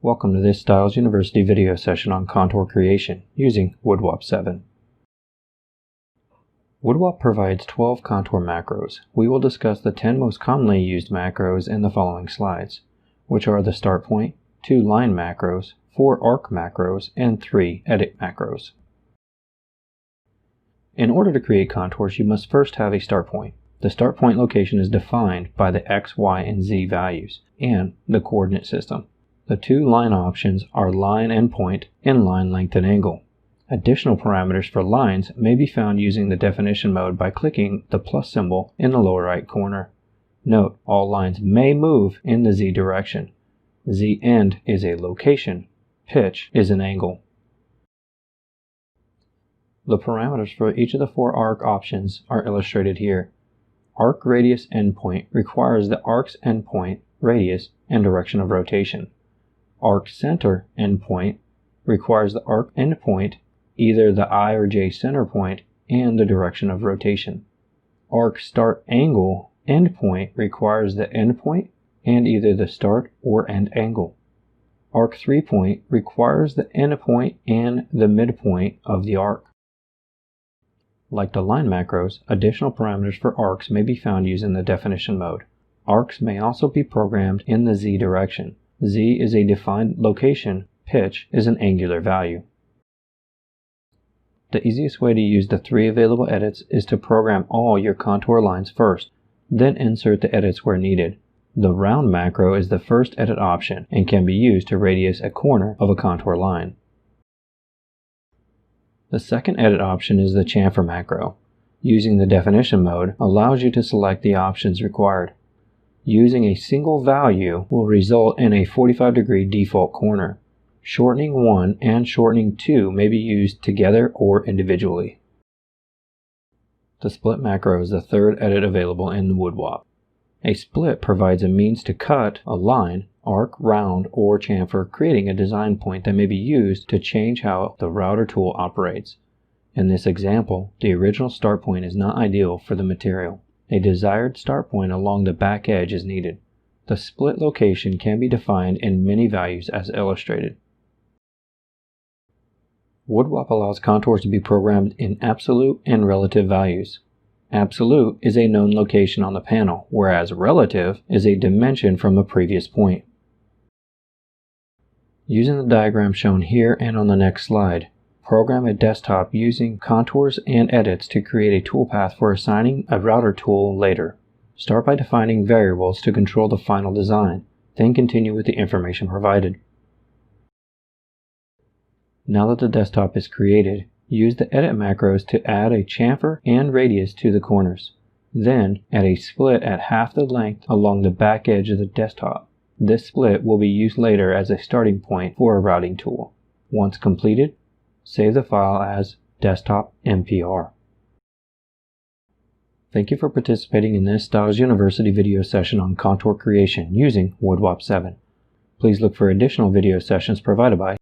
Welcome to this Styles University video session on contour creation using WoodWop 7. WoodWop provides 12 contour macros. We will discuss the 10 most commonly used macros in the following slides, which are the start point, 2 line macros, 4 arc macros, and 3 edit macros. In order to create contours, you must first have a start point. The start point location is defined by the X, Y, and Z values and the coordinate system. The 2 line options are line endpoint and line length and angle. Additional parameters for lines may be found using the definition mode by clicking the plus symbol in the lower right corner. Note, all lines may move in the Z direction. Z end is a location. Pitch is an angle. The parameters for each of the 4 arc options are illustrated here. Arc radius endpoint requires the arc's endpoint, radius, and direction of rotation. Arc center endpoint requires the arc endpoint, either the I or J center point, and the direction of rotation. Arc start angle endpoint requires the endpoint and either the start or end angle. Arc 3 point requires the endpoint and the midpoint of the arc. Like the line macros, additional parameters for arcs may be found using the definition mode. Arcs may also be programmed in the Z direction. Z is a defined location, pitch is an angular value. The easiest way to use the 3 available edits is to program all your contour lines first, then insert the edits where needed. The round macro is the first edit option and can be used to radius a corner of a contour line. The second edit option is the chamfer macro. Using the definition mode allows you to select the options required. Using a single value will result in a 45-degree default corner. Shortening 1 and shortening 2 may be used together or individually. The split macro is the third edit available in the WoodWop. A split provides a means to cut a line, arc, round, or chamfer, creating a design point that may be used to change how the router tool operates. In this example, the original start point is not ideal for the material. A desired start point along the back edge is needed. The split location can be defined in many values as illustrated. WoodWop allows contours to be programmed in absolute and relative values. Absolute is a known location on the panel, whereas relative is a dimension from a previous point. Using the diagram shown here and on the next slide, program a desktop using contours and edits to create a toolpath for assigning a router tool later. Start by defining variables to control the final design, then continue with the information provided. Now that the desktop is created, use the edit macros to add a chamfer and radius to the corners. Then add a split at half the length along the back edge of the desktop. This split will be used later as a starting point for a routing tool. Once completed, save the file as desktop.mpr. Thank you for participating in this Styles University video session on contour creation using WoodWop 7. Please look for additional video sessions provided by